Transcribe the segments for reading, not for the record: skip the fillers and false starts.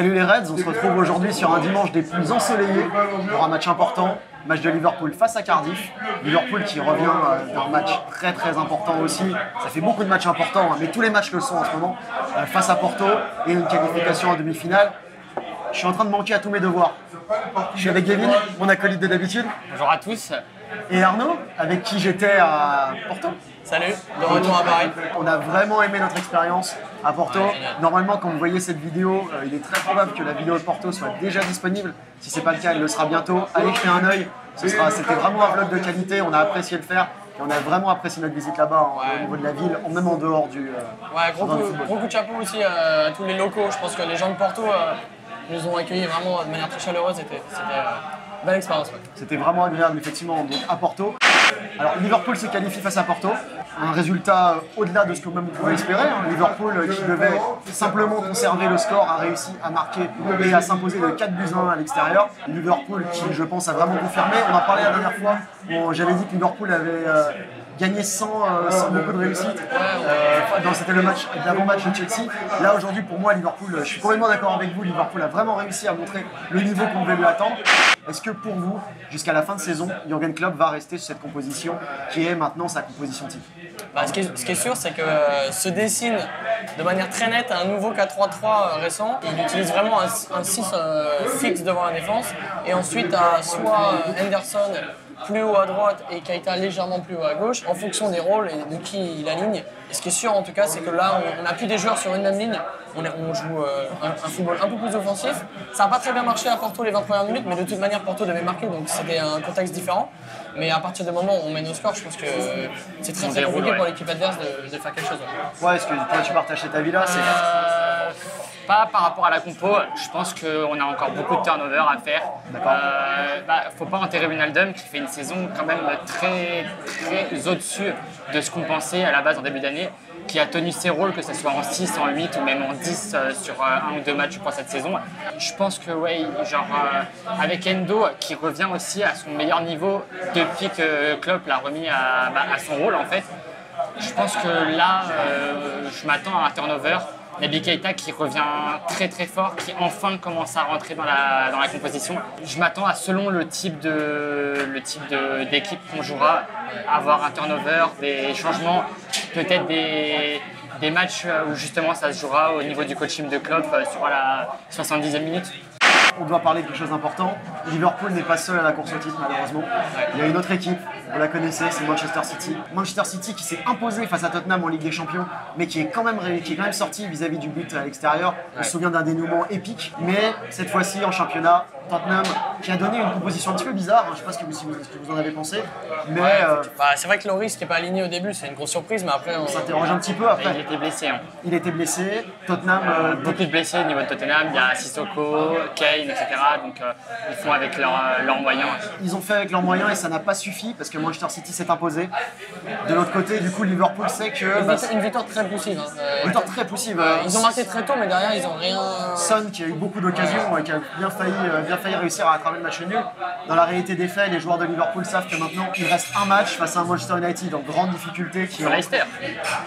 Salut les Reds, on se retrouve aujourd'hui sur un dimanche des plus ensoleillés pour un match important, match de Liverpool face à Cardiff. Liverpool qui revient d'un match très important aussi. Ça fait beaucoup de matchs importants, mais tous les matchs le sont en ce moment, face à Porto et une qualification en demi-finale. Je suis en train de manquer à tous mes devoirs. Je suis avec Kevin, mon acolyte de d'habitude. Bonjour à tous. Et Arnaud, avec qui j'étais à Porto. Salut, de retour à Paris. On a vraiment aimé notre expérience à Porto. Normalement, quand vous voyez cette vidéo, il est très probable que la vidéo de Porto soit déjà disponible. Si ce n'est pas le cas, elle le sera bientôt. Allez jeter un œil. C'était vraiment un vlog de qualité. On a apprécié le faire. Et on a vraiment apprécié notre visite là-bas, au niveau de la ville, même en dehors du gros coup de chapeau aussi à tous les locaux. Je pense que les gens de Porto nous ont accueillis vraiment de manière très chaleureuse. C'était une belle expérience. Ouais. C'était vraiment agréable, effectivement, donc à Porto. Alors, Liverpool s'est qualifié face à Porto. Un résultat au-delà de ce que même on pouvait espérer. Liverpool, qui devait simplement conserver le score, a réussi à marquer et à s'imposer de 4-1 à l'extérieur. Liverpool qui, je pense, a vraiment confirmé. On en parlait la dernière fois. J'avais dit que Liverpool avait gagné sans beaucoup de réussite. C'était le match, l'avant-match de Chelsea. Là, aujourd'hui, pour moi, Liverpool, je suis complètement d'accord avec vous. Liverpool a vraiment réussi à montrer le niveau qu'on devait lui attendre. Est-ce que pour vous, jusqu'à la fin de saison, Jürgen Klopp va rester sur cette composition qui est maintenant sa composition type? Ce qui est sûr, c'est que se dessine de manière très nette un nouveau 4-3-3 récent. Il utilise vraiment un 6 fixe devant la défense et ensuite soit Henderson plus haut à droite et Keita légèrement plus haut à gauche en fonction des rôles et de qui il aligne. Et ce qui est sûr en tout cas, c'est que là, on n'a plus des joueurs sur une même ligne. On joue un football un peu plus offensif. Ça n'a pas très bien marché à Porto les 20 premières minutes, mais de toute manière, Porto devait marquer, donc c'était un contexte différent. Mais à partir du moment où on mène au score, je pense que c'est très compliqué pour l'équipe adverse de faire quelque chose. Ouais, est-ce que toi tu partages cet avis-là? Pas par rapport à la compo, je pense qu'on a encore beaucoup de turnover à faire. Faut pas enterrer Wijnaldum qui fait une saison quand même très au-dessus de ce qu'on pensait à la base en début d'année, qui a tenu ses rôles, que ce soit en 6, en 8 ou même en 10 sur un ou deux matchs pour cette saison. Je pense que avec Endo qui revient aussi à son meilleur niveau depuis que Klopp l'a remis à son rôle en fait. Je pense que là, je m'attends à un turnover. Naby Keita qui revient très fort, qui commence à rentrer dans la composition. Je m'attends à, selon le type d'équipe qu'on jouera, avoir un turnover, des changements, peut-être des matchs où justement ça se jouera au niveau du coaching de Klopp sur la 70e minute. On doit parler de quelque chose d'important. Liverpool n'est pas seul à la course au titre, malheureusement. Il y a une autre équipe, vous la connaissez, c'est Manchester City. Manchester City qui s'est imposé face à Tottenham en Ligue des Champions, mais qui est quand même sorti vis-à-vis du but à l'extérieur. On se souvient d'un dénouement épique, mais cette fois-ci en championnat, Tottenham qui a donné une composition un petit peu bizarre. Je ne sais pas ce que vous en avez pensé, mais c'est vrai que Lloris qui n'est pas aligné au début, c'est une grosse surprise, mais après on s'interroge un petit peu après. Il était blessé. Il était blessé. Tottenham, beaucoup de blessés au niveau de Tottenham. Il y a Sissoko, Kane, etc. Donc ils font avec leurs moyens. Ils ont fait avec leurs moyens et ça n'a pas suffi parce que Manchester City s'est imposé. De l'autre côté, du coup, Liverpool sait que une victoire très poussive. Une victoire très poussive. Ils ont marqué très tôt, mais derrière ils n'ont rien. Son qui a eu beaucoup d'occasions et qui a bien failli réussir à attraper le match nul. Dans la réalité des faits, les joueurs de Liverpool savent que maintenant il reste un match face à un Manchester United en grande difficulté. C'est Leicester.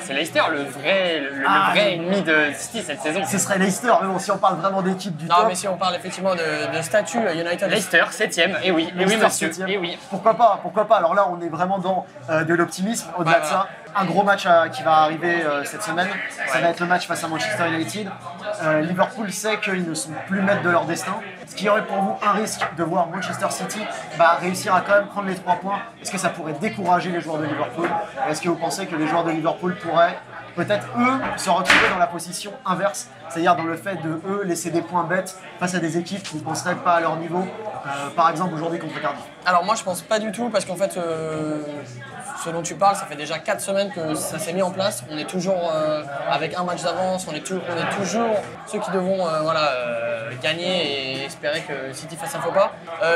C'est Leicester le vrai ennemi de City cette saison. Ce serait Leicester, mais bon, si on parle vraiment d'équipe du top. Non, mais si on parle effectivement de statut, United. Leicester, 7ème, et oui, monsieur. Et oui. Pourquoi pas. Alors là, on est vraiment dans de l'optimisme. Au-delà de ça, un gros match qui va arriver cette semaine. Ça va être le match face à Manchester United. Liverpool sait qu'ils ne sont plus maîtres de leur destin. Ce qui aurait pour vous un risque de voir Manchester City réussir à quand même prendre les 3 points. Est-ce que ça pourrait décourager les joueurs de Liverpool? Est-ce que vous pensez que les joueurs de Liverpool pourraient peut-être eux se retrouver dans la position inverse, c'est-à-dire dans le fait de eux laisser des points bêtes face à des équipes qui ne penseraient pas à leur niveau, par exemple aujourd'hui contre Cardiff? Alors moi je pense pas du tout parce qu'en fait ce dont tu parles, ça fait déjà 4 semaines que ça s'est mis en place. On est toujours avec un match d'avance, on est toujours ceux qui devront gagner et espérer que City fasse un faux pas.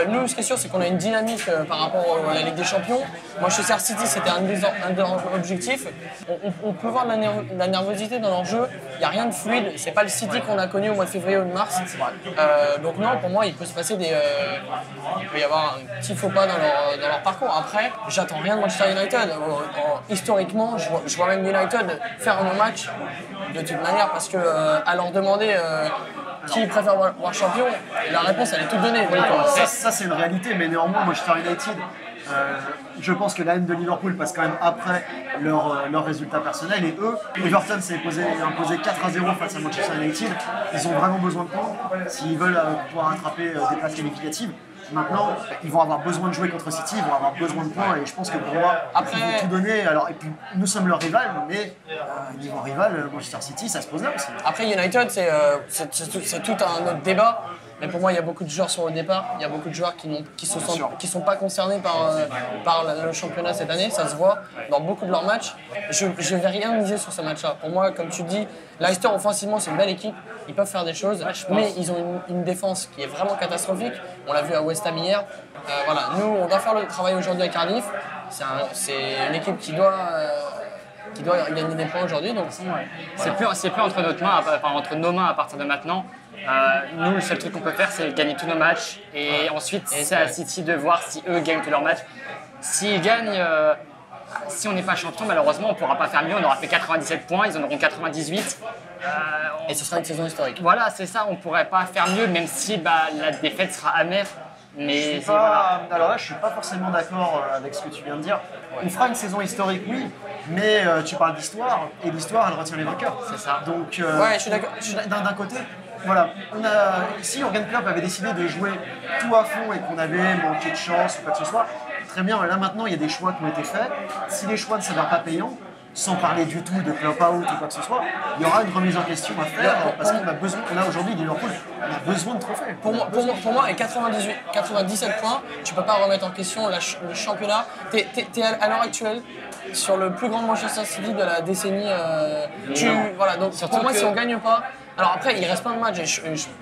Nous, ce qui est sûr, c'est qu'on a une dynamique par rapport à la Ligue des Champions. Manchester City, c'était un de leurs objectifs. On peut voir la nervosité dans leur jeu. Il n'y a rien de fluide. C'est pas le City qu'on a connu au mois de février ou de mars. Donc non, pour moi, il peut se passer il peut y avoir un petit faux pas dans leur parcours. Après, j'attends rien de Manchester United. Historiquement, je vois même United faire un match de toute manière parce que à leur demander qui préfère voir champion, la réponse elle est toute donnée. Ça c'est une réalité, mais néanmoins, Manchester United, je pense que la haine de Liverpool passe quand même après leur résultat personnel. Et eux, Everton s'est imposé 4-0 face à Manchester United. Ils ont vraiment besoin de points s'ils veulent pouvoir attraper des places qualificatives. Maintenant, ils vont avoir besoin de jouer contre City, ils vont avoir besoin de points et je pense que pour moi, ils vont tout donner. Alors, et puis, nous sommes leur rival, mais niveau rival, Manchester City, ça se pose là aussi. Après, United, c'est tout un autre débat. Mais pour moi, il y a beaucoup de joueurs sur le départ. Il y a beaucoup de joueurs qui sont pas concernés par le championnat cette année. Ça se voit dans beaucoup de leurs matchs. Je ne vais rien miser sur ce match-là. Pour moi, comme tu dis, Leicester, offensivement, c'est une belle équipe. Ils peuvent faire des choses. Mais ils ont une défense qui est vraiment catastrophique. On l'a vu à West Ham hier. Voilà. Nous, on doit faire le travail aujourd'hui à Cardiff. C'est une équipe qui doit gagner des points aujourd'hui. Donc, c'est plus entre nos mains à partir de maintenant. Nous, le seul truc qu'on peut faire, c'est gagner tous nos matchs. Et ensuite, c'est à City de voir si eux gagnent tous leurs matchs. S'ils gagnent, si on n'est pas champion, malheureusement, on ne pourra pas faire mieux. On aura fait 97 points, ils en auront 98. Et ce sera une saison historique. Voilà, c'est ça, on ne pourrait pas faire mieux, même si la défaite sera amère. Mais alors là, je suis pas forcément d'accord avec ce que tu viens de dire. On fera une saison historique, oui, mais tu parles d'histoire, et l'histoire, elle retient les vainqueurs. C'est ça. Donc, ouais, je suis d'accord. D'un côté, voilà, si Jürgen Klopp avait décidé de jouer tout à fond et qu'on avait manqué de chance ou quoi que ce soit, très bien, là maintenant, il y a des choix qui ont été faits. Si les choix ne s'avèrent pas payants, sans parler du tout de Klopp out ou quoi que ce soit, il y aura une remise en question à faire parce qu'on a aujourd'hui Liverpool, on a besoin de trophées. Pour moi, avec 97 points, tu peux pas remettre en question le championnat. T'es à l'heure actuelle sur le plus grand Manchester City de la décennie. Voilà, donc pour moi, si on gagne pas. Alors après, il reste plein de matchs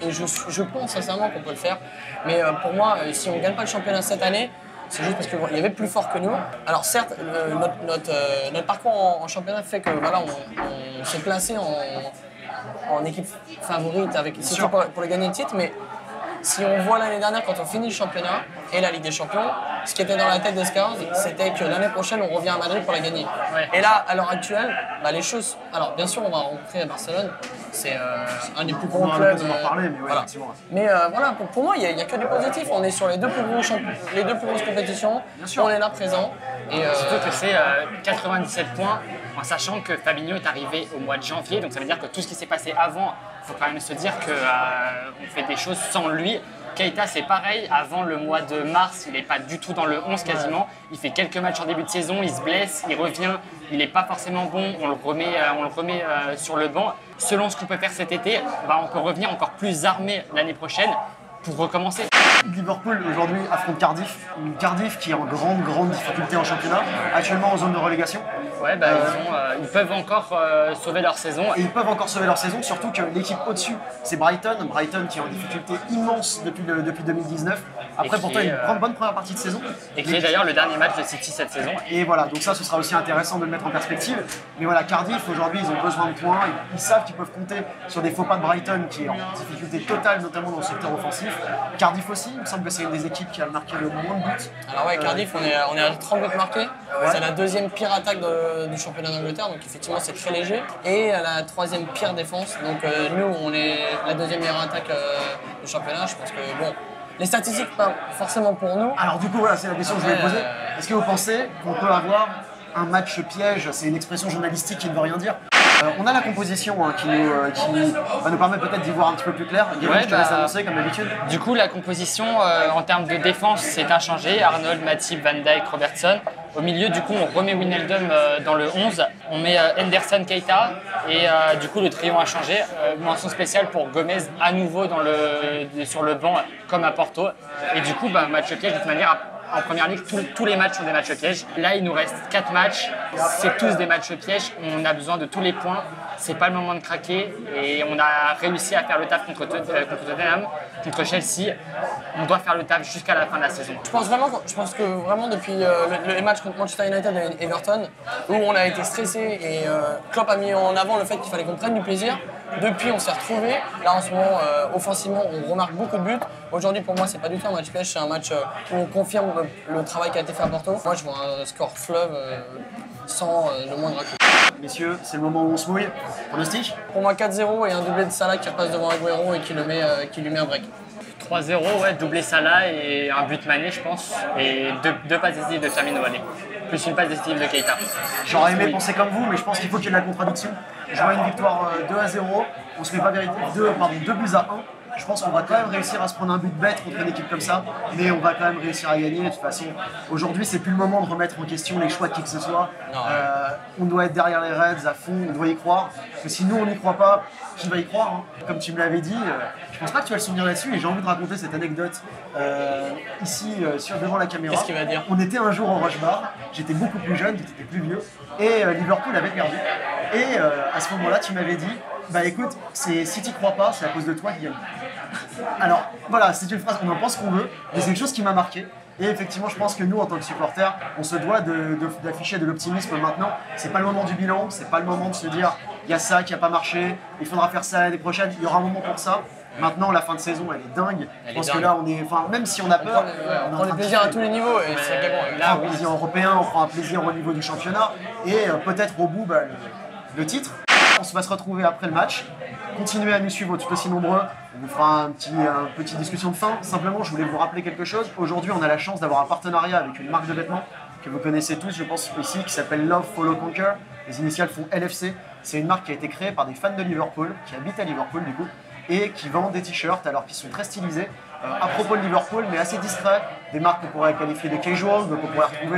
et je pense sincèrement qu'on peut le faire. Mais pour moi, si on gagne pas le championnat cette année, c'est juste parce qu'il y avait plus fort que nous. Alors certes, notre parcours en championnat fait que voilà, on s'est placé en équipe favorite avec City pour le gagner le titre, mais si on voit l'année dernière quand on finit le championnat et la Ligue des Champions, ce qui était dans la tête des Scars, c'était que l'année prochaine on revient à Madrid pour la gagner. Ouais. Et là, à l'heure actuelle, les choses. Alors bien sûr, on va rencontrer à Barcelone, c'est un des plus gros clubs. On va en parler, mais voilà. Mais voilà, pour moi, il n'y a que du positif. On est sur les deux plus grosses compétitions. On est là présent. Et surtout que c'est 97 points, en sachant que Fabinho est arrivé au mois de janvier, donc ça veut dire que tout ce qui s'est passé avant, il faut quand même se dire qu'on fait des choses sans lui. Keita, c'est pareil, avant le mois de mars, il n'est pas du tout dans le 11 quasiment. Il fait quelques matchs en début de saison, il se blesse, il revient, il n'est pas forcément bon, on le remet sur le banc. Selon ce qu'on peut faire cet été, on peut revenir encore plus armé l'année prochaine pour recommencer. Liverpool aujourd'hui affronte Cardiff, Cardiff qui est en grande difficulté en championnat, actuellement en zone de relégation. Ouais, ils peuvent encore sauver leur saison. Et ils peuvent encore sauver leur saison, surtout que l'équipe au-dessus, c'est Brighton qui est en difficulté immense depuis 2019. Après, pourtant, une bonne première partie de saison. Et qui est d'ailleurs le dernier match de City cette saison. Et voilà, donc ça, ce sera aussi intéressant de le mettre en perspective. Mais voilà, Cardiff, aujourd'hui, ils ont besoin de points. Ils savent qu'ils peuvent compter sur des faux pas de Brighton qui est en difficulté totale, notamment dans le secteur offensif. Cardiff aussi, il me semble que c'est une des équipes qui a marqué le moins de buts. Alors ouais, Cardiff, on est à 30 buts marqués. Ouais. C'est la deuxième pire attaque du championnat d'Angleterre, donc effectivement c'est très léger. Et la troisième pire défense, donc nous on est la deuxième meilleure attaque du championnat. Je pense que bon, les statistiques pas forcément pour nous. Alors du coup voilà, c'est la question que je voulais poser. Est-ce que vous pensez qu'on peut avoir un match piège? C'est une expression journalistique qui ne veut rien dire. On a la composition qui va nous permettre peut-être d'y voir un petit peu plus clair. Guillaume, je te laisse annoncer comme d'habitude. Du coup, la composition en termes de défense, c'est inchangé. Arnold, Matip, Van Dijk, Robertson. Au milieu, du coup, on remet Wijnaldum dans le 11. On met Henderson, Keita. Et du coup, le trio a changé. Mention spéciale pour Gomez à nouveau sur le banc, comme à Porto. Et du coup, match piège de toute manière. En première ligue, tous les matchs sont des matchs pièges. Là, il nous reste 4 matchs. C'est tous des matchs pièges. On a besoin de tous les points. C'est pas le moment de craquer. Et on a réussi à faire le taf contre Tottenham, contre Chelsea. On doit faire le taf jusqu'à la fin de la saison. Je pense que vraiment depuis les matchs contre Manchester United et Everton, où on a été stressé et Klopp a mis en avant le fait qu'il fallait qu'on prenne du plaisir. Depuis, on s'est retrouvés. Là, en ce moment, offensivement, on remarque beaucoup de buts. Aujourd'hui, pour moi, c'est pas du tout un match piège, c'est un match où on confirme le travail qui a été fait à Porto. Moi, je vois un score fleuve sans le moindre coup. Messieurs, c'est le moment où on se mouille. Pronostic? Pour moi, 4-0 et un doublé de Salah qui repasse devant Agüero et qui lui met un break. 3-0, ouais, doublé Salah et un but Mané, je pense. Et deux passes décisives de Firmino, allez. Plus une passe décisive de Keita. J'aurais aimé penser comme vous, mais je pense qu'il faut qu'il y ait de la contradiction. Je vois une victoire 2-0, on se met pas véritablement 2 buts à 1. Je pense qu'on va quand même réussir à se prendre un but bête contre une équipe comme ça, mais on va quand même réussir à gagner. De toute façon, aujourd'hui, c'est plus le moment de remettre en question les choix de qui que ce soit. On doit être derrière les Reds à fond, on doit y croire. Parce que si nous, on n'y croit pas, qui va y croire hein. Comme tu me l'avais dit, je pense pas que tu vas le souvenir là-dessus, et j'ai envie de raconter cette anecdote ici, devant la caméra. Qu'est-ce qu'il va dire? On était un jour au Roche Bar, j'étais beaucoup plus jeune, tu étais plus vieux, et Liverpool avait perdu. Et à ce moment-là, tu m'avais dit, bah écoute, si tu crois pas, c'est à cause de toi qui gagne. Alors voilà, c'est une phrase, on en pense qu'on veut, mais c'est quelque chose qui m'a marqué. Et effectivement, je pense que nous, en tant que supporters, on se doit d'afficher de l'optimisme maintenant. C'est pas le moment du bilan, c'est pas le moment de se dire il y a ça qui a pas marché, il faudra faire ça l'année prochaine, il y aura un moment pour ça. Maintenant, la fin de saison, elle est dingue. Je pense que là, on est, enfin, même si on a peur, on prend du plaisir à tous les niveaux. Et on prend un plaisir européen, on prend un plaisir au niveau du championnat, et peut-être au bout, le titre. On va se retrouver après le match. Continuez à nous suivre tout aussi nombreux. On vous fera une petite discussion de fin. Simplement, je voulais vous rappeler quelque chose. Aujourd'hui, on a la chance d'avoir un partenariat avec une marque de vêtements que vous connaissez tous, je pense, ici, qui s'appelle Love Follow Conquer. Les initiales font LFC. C'est une marque qui a été créée par des fans de Liverpool, qui habitent à Liverpool du coup, et qui vendent des t-shirts, alors qu'ils sont très stylisés. À propos de Liverpool, mais assez discret, des marques qu'on pourrait qualifier de casual,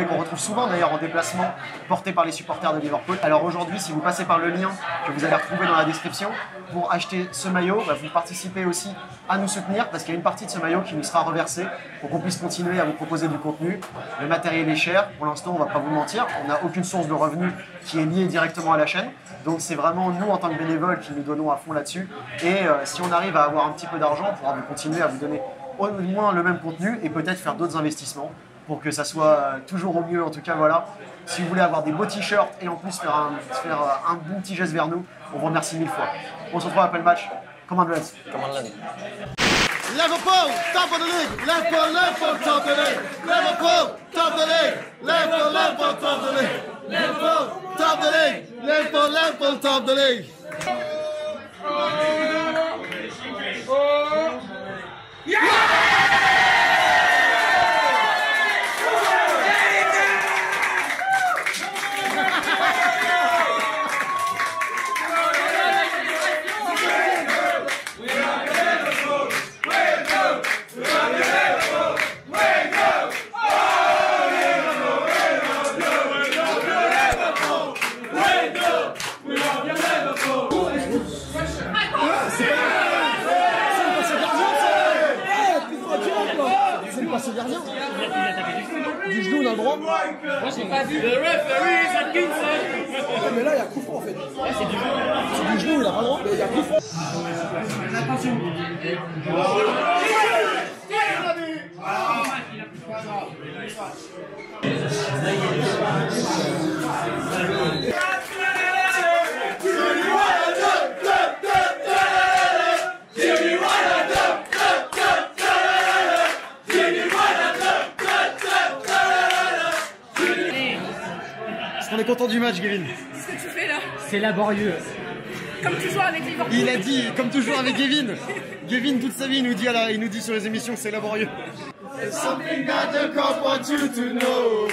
qu'on retrouve souvent d'ailleurs en déplacement, portées par les supporters de Liverpool. Alors aujourd'hui, si vous passez par le lien que vous allez retrouver dans la description, pour acheter ce maillot, vous participez aussi à nous soutenir, parce qu'il y a une partie de ce maillot qui nous sera reversée pour qu'on puisse continuer à vous proposer du contenu. Le matériel est cher, pour l'instant on ne va pas vous mentir, on n'a aucune source de revenus qui est liée directement à la chaîne, donc c'est vraiment nous en tant que bénévoles qui nous donnons à fond là-dessus, et si on arrive à avoir un petit peu d'argent, on pourra continuer à vous donner au moins le même contenu et peut-être faire d'autres investissements pour que ça soit toujours au mieux. En tout cas, voilà. Si vous voulez avoir des beaux t-shirts et en plus faire un bon petit geste vers nous, on vous remercie 1000 fois. On se retrouve après le match. Command Reds. Command Reds. Liverpool, top of the league. Liverpool, top of the league. Liverpool, top of the league. Liverpool, top of the league. Liverpool, top of the league. Liverpool, top of the league. C'est gardien. Du genou, on a le droit. Moi, j'ai pas vu. Le referee is Atkinson. Mais là, il y a coup franc en fait. C'est du genou, il a pas le droit. Mais il y a coup franc. On est content du match, Kevin. Qu'est-ce que tu fais là? C'est laborieux. Comme toujours avec Liverpool. Il a dit, comme toujours avec Kevin. Kevin, toute sa vie, il nous dit sur les émissions que c'est laborieux. Something that the cop wants you to know.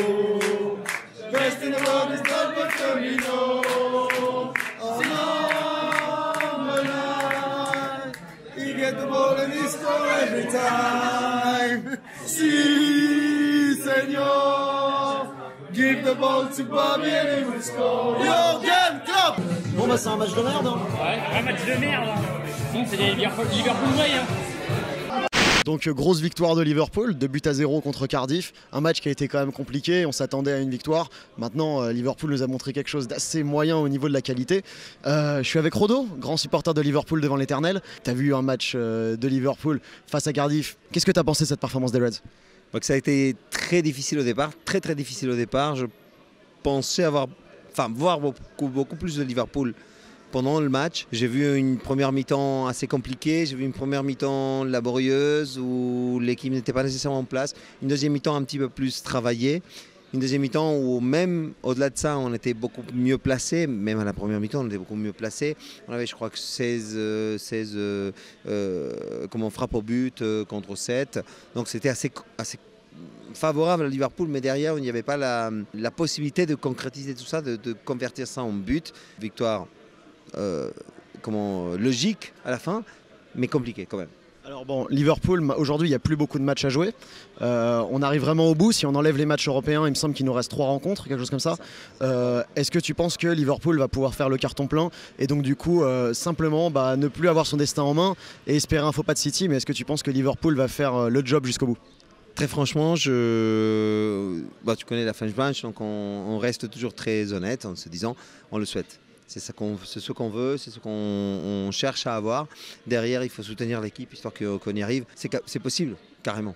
Best in the world is not but Firmino. Oh no, he get the ball and he score every time. Si, senor. Give the ball to Bobby and he will score. Jürgen Klopp. Bon bah c'est un match de merde. Hein. Ouais, un match de merde. Sinon c'est des Liverpool way. Hein. Donc grosse victoire de Liverpool, 2-0 contre Cardiff, un match qui a été quand même compliqué, on s'attendait à une victoire. Maintenant Liverpool nous a montré quelque chose d'assez moyen au niveau de la qualité. Je suis avec Rodo, grand supporter de Liverpool devant l'éternel. Tu as vu un match de Liverpool face à Cardiff, qu'est-ce que tu as pensé de cette performance des Reds? Donc ça a été très difficile au départ, très difficile au départ. Je pensais voir beaucoup plus de Liverpool pendant le match. J'ai vu une première mi-temps assez compliquée, j'ai vu une première mi-temps laborieuse où l'équipe n'était pas nécessairement en place, une deuxième mi-temps un petit peu plus travaillée, une deuxième mi-temps où même au-delà de ça on était beaucoup mieux placés, même à la première mi-temps on était beaucoup mieux placés. On avait je crois que 16 frappes au but contre 7, donc c'était assez favorable à Liverpool, mais derrière il n'y avait pas la possibilité de concrétiser tout ça, de convertir ça en but. Victoire logique à la fin, mais compliquée quand même. Alors bon, Liverpool, aujourd'hui il n'y a plus beaucoup de matchs à jouer. On arrive vraiment au bout. Si on enlève les matchs européens, il me semble qu'il nous reste 3 rencontres, quelque chose comme ça. Est-ce que tu penses que Liverpool va pouvoir faire le carton plein et donc du coup simplement ne plus avoir son destin en main et espérer un faux pas de City? Mais est-ce que tu penses que Liverpool va faire le job jusqu'au bout? Très franchement, tu connais la French Branch, donc on reste toujours très honnête en se disant on le souhaite. C'est ce qu'on veut, c'est ce qu'on cherche à avoir. Derrière, il faut soutenir l'équipe histoire qu'on y arrive. C'est possible, carrément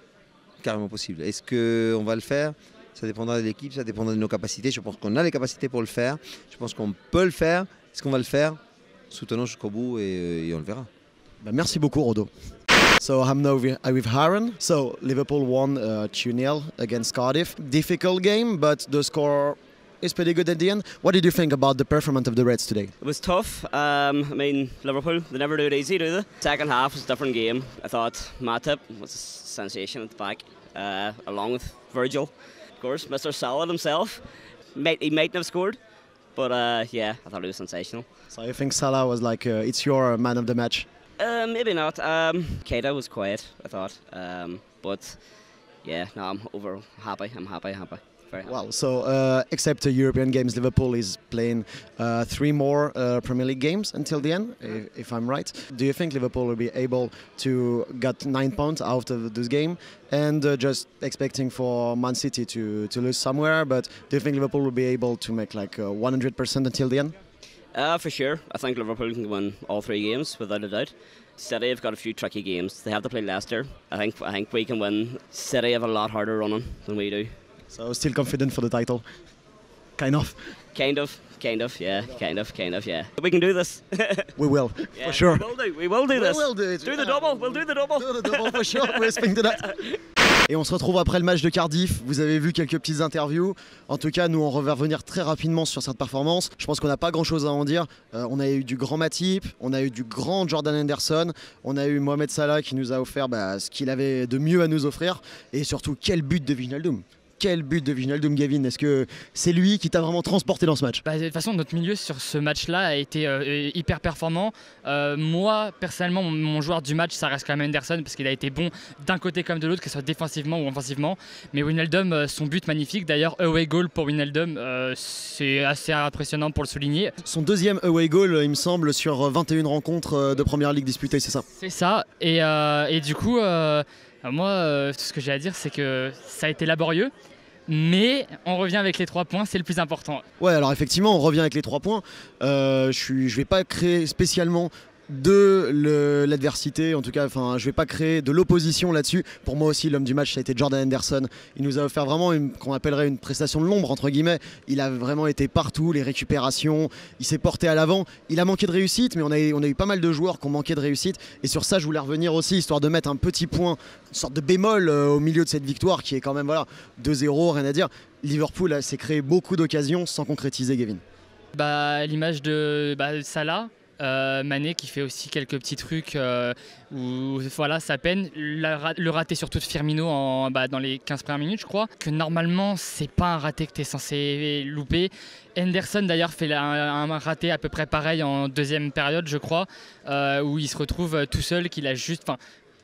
possible. Est-ce qu'on va le faire? Ça dépendra de l'équipe, ça dépendra de nos capacités. Je pense qu'on a les capacités pour le faire. Je pense qu'on peut le faire. Est-ce qu'on va le faire? Soutenons jusqu'au bout et on le verra. Merci beaucoup, Rodo. So I'm now with Aaron. So Liverpool won 2-0 against Cardiff. Difficult game, but the score is pretty good at the end. What did you think about the performance of the Reds today? It was tough. I mean, Liverpool, they never do it easy, do they? Second half was a different game. I thought Matip was a sensation at the back, along with Virgil. Of course, Mr. Salah himself. He mightn't have scored, but yeah, I thought he was sensational. So you think Salah was like, it's your man of the match? Maybe not. Keita was quiet, I thought. But yeah, no, I'm happy. I'm happy. Very happy. Wow, so except European games, Liverpool is playing 3 more Premier League games until the end, if I'm right. Do you think Liverpool will be able to get 9 points out of this game? And just expecting for Man City to lose somewhere, but do you think Liverpool will be able to make like 100% until the end? For sure. I think Liverpool can win all 3 games without a doubt. City have got a few tricky games. They have to play Leicester. I think we can win. City have a lot harder running than we do. So still confident for the title? Kind of, yeah. We can do this. We will, yeah, for sure. We will do this. We will do it. Do the double. We'll do the double. Do the double for sure. We're expecting that. Et on se retrouve après le match de Cardiff. Vous avez vu quelques petites interviews. En tout cas, nous, on va revenir très rapidement sur cette performance. Je pense qu'on n'a pas grand-chose à en dire. On a eu du grand Matip, on a eu du grand Jordan Henderson, on a eu Mohamed Salah qui nous a offert ce qu'il avait de mieux à nous offrir. Et surtout, quel but de Wijnaldum! Quel but de Wijnaldum, Gavin! Est-ce que c'est lui qui t'a vraiment transporté dans ce match? De toute façon, notre milieu sur ce match-là a été hyper performant. Moi, personnellement, mon joueur du match, ça reste quand même Henderson parce qu'il a été bon d'un côté comme de l'autre, que ce soit défensivement ou offensivement. Mais Wijnaldum, son but magnifique. D'ailleurs, away goal pour Wijnaldum, c'est assez impressionnant pour le souligner. Son deuxième away goal, il me semble, sur 21 rencontres de Première Ligue disputées, c'est ça? C'est ça. Et du coup, moi, tout ce que j'ai à dire, c'est que ça a été laborieux. Mais on revient avec les 3 points, c'est le plus important. Ouais, alors effectivement, on revient avec les 3 points. Je vais pas créer spécialement de l'adversité, en tout cas, je vais pas créer de l'opposition là-dessus. Pour moi aussi, l'homme du match, ça a été Jordan Henderson. Il nous a offert vraiment qu'on appellerait une prestation de l'ombre, entre guillemets. Il a vraiment été partout, les récupérations, il s'est porté à l'avant. Il a manqué de réussite, mais on a eu pas mal de joueurs qui ont manqué de réussite. Et sur ça, je voulais revenir aussi, histoire de mettre un petit point, une sorte de bémol au milieu de cette victoire, qui est quand même, 2-0, rien à dire. Liverpool s'est créé beaucoup d'occasions sans concrétiser, Gavin. L'image de Salah. Mané qui fait aussi quelques petits trucs où ça peine. Le raté surtout de Firmino dans les 15 premières minutes, je crois. Que normalement, c'est pas un raté que tu es censé louper. Henderson d'ailleurs fait un raté à peu près pareil en deuxième période, je crois, où il se retrouve tout seul, qu'il a juste.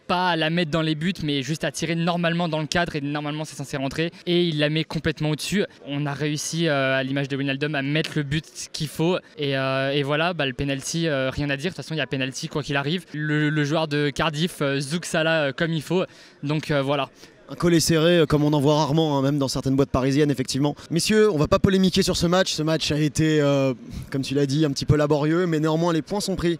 Pas à la mettre dans les buts, mais juste à tirer normalement dans le cadre et normalement c'est censé rentrer. Et il la met complètement au-dessus. On a réussi, à l'image de Wijnaldum, à mettre le but qu'il faut. Et voilà, le penalty, rien à dire. De toute façon, il y a penalty quoi qu'il arrive. Le joueur de Cardiff zouk Salah comme il faut. Donc voilà. Un collet serré comme on en voit rarement, même dans certaines boîtes parisiennes, effectivement. Messieurs, on va pas polémiquer sur ce match. Ce match a été, comme tu l'as dit, un petit peu laborieux, mais néanmoins les points sont pris.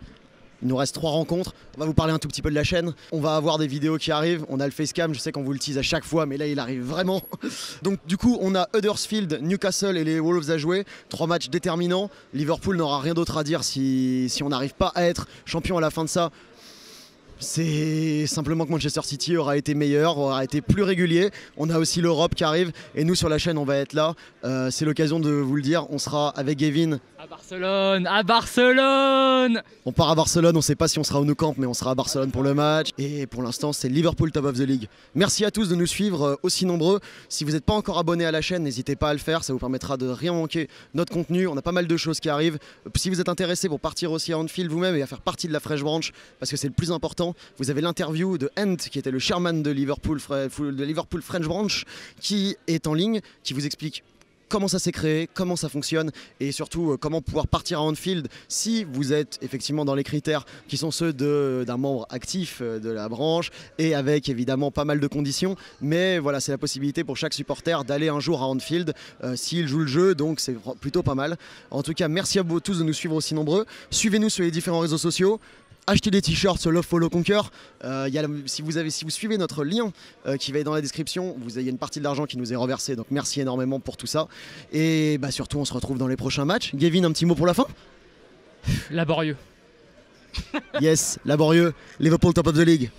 Il nous reste 3 rencontres. On va vous parler un tout petit peu de la chaîne. On va avoir des vidéos qui arrivent. On a le facecam, je sais qu'on vous le tease à chaque fois, mais là il arrive vraiment. Donc du coup, on a Huddersfield, Newcastle et les Wolves à jouer. 3 matchs déterminants. Liverpool n'aura rien d'autre à dire si on n'arrive pas à être champion à la fin de ça. C'est simplement que Manchester City aura été meilleur, aura été plus régulier. On a aussi l'Europe qui arrive et nous sur la chaîne on va être là. C'est l'occasion de vous le dire, on sera avec Gavin. À Barcelone, à Barcelone. On part à Barcelone, on ne sait pas si on sera au Nou Camp, mais on sera à Barcelone pour le match. Et pour l'instant, c'est Liverpool top of the league. Merci à tous de nous suivre aussi nombreux. Si vous n'êtes pas encore abonné à la chaîne, n'hésitez pas à le faire. Ça vous permettra de rien manquer notre contenu. On a pas mal de choses qui arrivent. Si vous êtes intéressé pour partir aussi à Anfield vous-même et à faire partie de la Fresh Branch, parce que c'est le plus important, vous avez l'interview de Ant, qui était le chairman de Liverpool French Branch, qui est en ligne, qui vous explique comment ça s'est créé, comment ça fonctionne et surtout comment pouvoir partir à Anfield si vous êtes effectivement dans les critères qui sont ceux d'un membre actif de la branche et avec évidemment pas mal de conditions, mais voilà, c'est la possibilité pour chaque supporter d'aller un jour à Anfield s'il joue le jeu, donc c'est plutôt pas mal. En tout cas, merci à vous tous de nous suivre aussi nombreux. Suivez-nous sur les différents réseaux sociaux. Achetez des t-shirts sur Love Follow Conquer. Si vous suivez notre lien qui va être dans la description, il y a une partie de l'argent qui nous est reversée. Donc merci énormément pour tout ça. Et surtout, on se retrouve dans les prochains matchs. Gavin, un petit mot pour la fin? Laborieux. Yes, laborieux. Liverpool top of the league.